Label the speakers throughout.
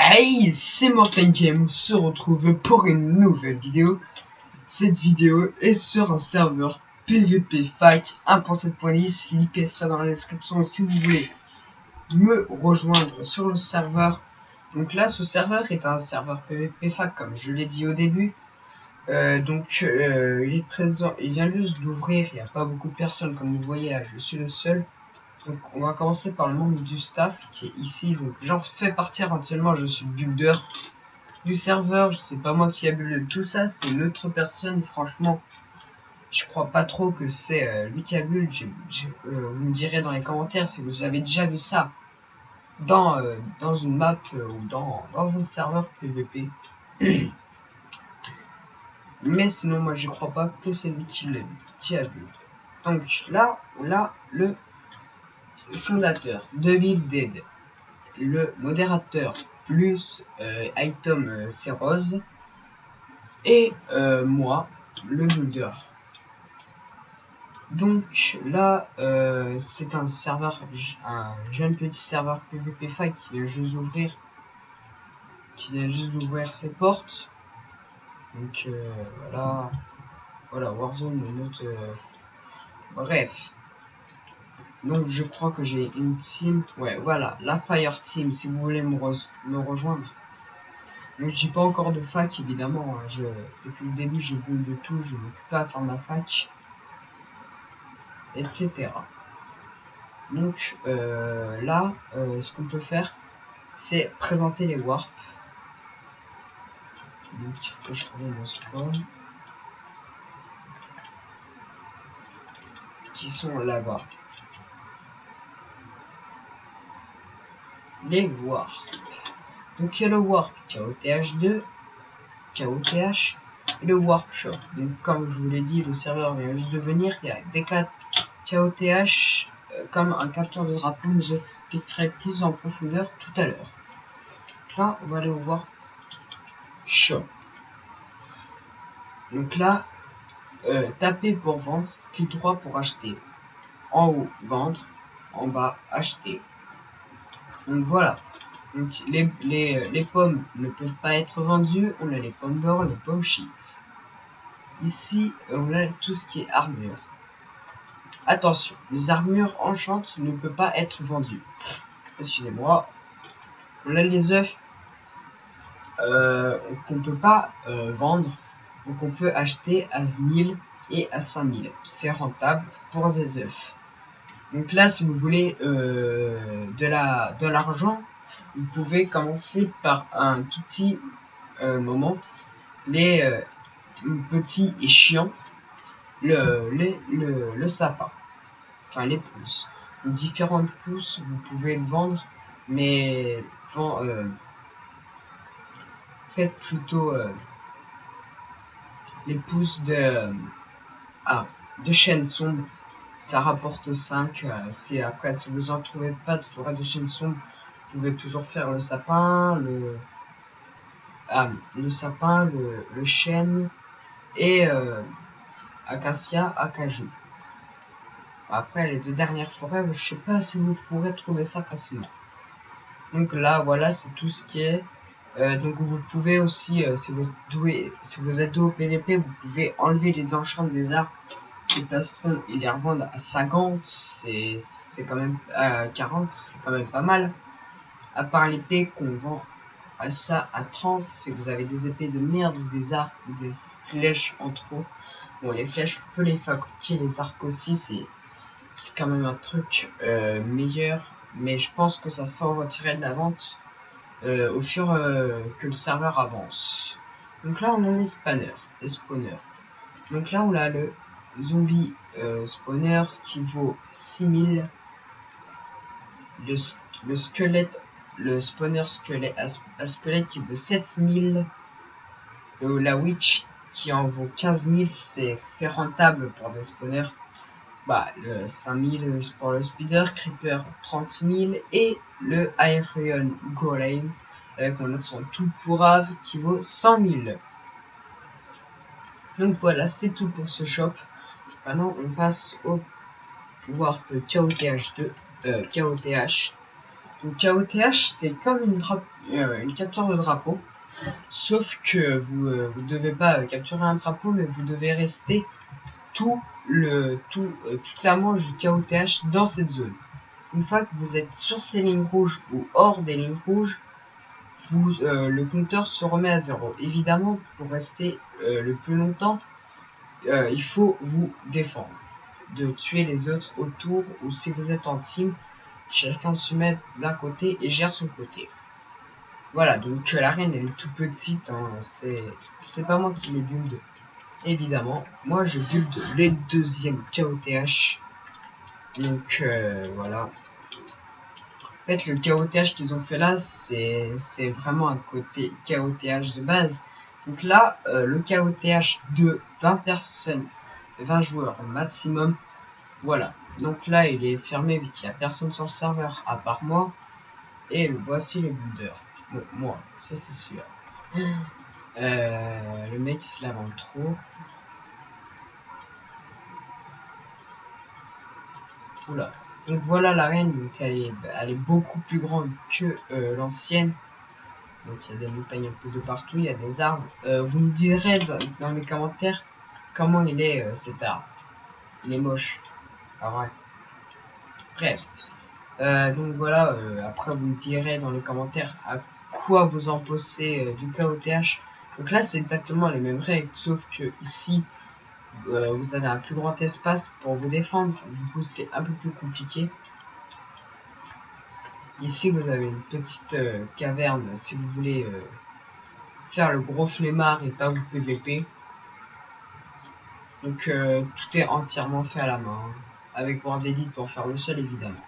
Speaker 1: Hey, c'est Morten Game, on se retrouve pour une nouvelle vidéo. Cette vidéo est sur un serveur PVP Fac 1.7.10, l'IP sera dans la description si vous voulez me rejoindre sur le serveur. Donc là, ce serveur est un serveur PVP Fac comme je l'ai dit au début. Il est présent, il vient juste d'ouvrir, il n'y a pas beaucoup de personnes comme vous voyez là, je suis le seul. Donc on va commencer par le membre du staff qui est ici, donc j'en fais partie éventuellement, je suis le builder du serveur, c'est pas moi qui a buildé tout ça, c'est l'autre personne, franchement je crois pas trop que c'est lui qui a build, vous me direz dans les commentaires si vous avez déjà vu ça dans une map ou dans un serveur PVP. Mais sinon moi je crois pas que c'est lui qui a build. Donc là on a le fondateur, David Dead, le modérateur plus Item c'est Rose et moi le builder. Donc là c'est un serveur, un jeune petit serveur PVP Fac qui vient juste d'ouvrir ses portes. Donc voilà Warzone note bref. Donc je crois que j'ai une team, ouais voilà, la Fire Team si vous voulez me rejoindre. Donc j'ai pas encore de fac évidemment, hein. Depuis le début j'ai vu de tout, je m'occupe pas à faire ma fac, etc. Donc là, ce qu'on peut faire, c'est présenter les warps. Donc il faut que je trouve mon spawn. Qui sont là-bas. Les warps. Donc il y a le warp KOTH2, KOTH et le warp shop. Donc comme je vous l'ai dit, le serveur vient juste de venir, il y a des KOTH comme un capteur de drapeau, mais j'expliquerai plus en profondeur tout à l'heure. Là, on va aller au warp shop. Donc là, tapez pour vendre, clic droit pour acheter. En haut, vendre, en bas, acheter. Donc voilà. Donc les pommes ne peuvent pas être vendues. On a les pommes d'or, les pommes sheets. Ici, on a tout ce qui est armure. Attention, les armures enchantes ne peuvent pas être vendues. Excusez-moi. On a les œufs qu'on ne peut pas vendre. Donc on peut acheter à 1000 et à 5000. C'est rentable pour des œufs. Donc là, si vous voulez de l'argent, vous pouvez commencer par un tout petit moment. Les petits et chiants, le sapin, enfin les pousses. Donc, différentes pousses, vous pouvez le vendre, mais faites plutôt les pousses de chaîne sombre. Ça rapporte 5. Si vous en trouvez pas de forêt de chaîne sombre, vous pouvez toujours faire le sapin, le chêne et acacia, acajou. Après les deux dernières forêts, je sais pas si vous pourrez trouver ça facilement. Donc là voilà, c'est tout ce qui est donc vous pouvez aussi si vous êtes doué au PVP, vous pouvez enlever les enchants des arbres, les plastrons et les revendre à 50. C'est quand même 40, c'est quand même pas mal. À part l'épée qu'on vend à ça à 30, si vous avez des épées de merde ou des arcs ou des flèches en trop. Bon, les flèches on peut les fabriquer, les arcs aussi, c'est quand même un truc meilleur, mais je pense que ça sera retiré de la vente au fur que le serveur avance. Donc là on a les spawners. Donc là on a le zombie spawner qui vaut 6000, le squelette, le spawner squelette à squelette qui vaut 7000, la witch qui en vaut 15000, c'est rentable pour des spawners. Le 5000 pour le speeder, creeper 30000 et le iron golem avec mon son tout pourrave qui vaut 100 000. Donc voilà, c'est tout pour ce shop. Maintenant on passe au warp KOTH2, KOTH. Donc KOTH c'est comme une capture de drapeau, sauf que vous devez pas capturer un drapeau, mais vous devez rester toute la manche du KOTH dans cette zone. Une fois que vous êtes sur ces lignes rouges ou hors des lignes rouges, le compteur se remet à 0. Évidemment, pour rester le plus longtemps, il faut vous défendre, de tuer les autres autour, ou si vous êtes en team, chacun se met d'un côté et gère son côté. Voilà, donc l'arène elle est tout petite, hein, c'est pas moi qui les build, évidemment. Moi je build les deuxièmes KOTH. Donc voilà. En fait, le KOTH qu'ils ont fait là, c'est vraiment un côté KOTH de base. Donc là, le KOTH de 20 personnes, 20 joueurs maximum, voilà. Donc là, il est fermé vu qu'il n'y a personne sur le serveur à part moi. Et voici le builder. Bon, moi, ça c'est sûr. Le mec il se lave en trop. Oula. Donc voilà l'arène, donc elle est beaucoup plus grande que l'ancienne. Donc il y a des montagnes un peu de partout, il y a des arbres. Vous me direz dans les commentaires comment il est cet arbre. Il est moche. Ah ouais. Bref. Donc voilà, après vous me direz dans les commentaires à quoi vous en pensez du KOTH. Donc là c'est exactement les mêmes règles, sauf que ici vous avez un plus grand espace pour vous défendre, du coup c'est un peu plus compliqué. Ici vous avez une petite caverne si vous voulez faire le gros flemmard et pas vous PVP. Donc tout est entièrement fait à la main, hein, avec Word Edit pour faire le sol évidemment.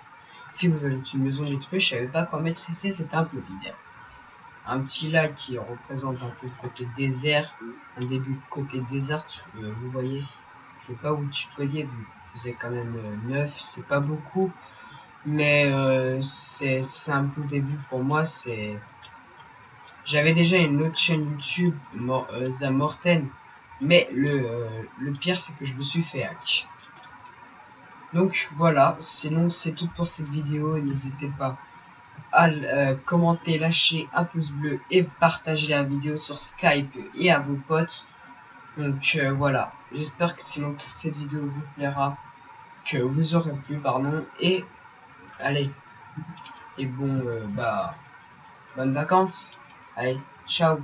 Speaker 1: Si vous avez une maison détruite, je savais pas quoi mettre ici, c'est un peu vide. Un petit lac qui représente un peu le côté désert, un début de côté désert, vous voyez. Je vais pas vous tutoyer, vous êtes quand même 9, c'est pas beaucoup, mais c'est un peu le début pour moi. J'avais déjà une autre chaîne YouTube, Zamorten, mais le pire c'est que je me suis fait hack. Donc voilà, sinon c'est tout pour cette vidéo, n'hésitez pas à commenter, lâcher un pouce bleu et partager la vidéo sur Skype et à vos potes. Donc voilà, j'espère que sinon que cette vidéo vous plaira, que vous aurez plu, pardon, et allez, et bon, bonnes vacances, allez, ciao.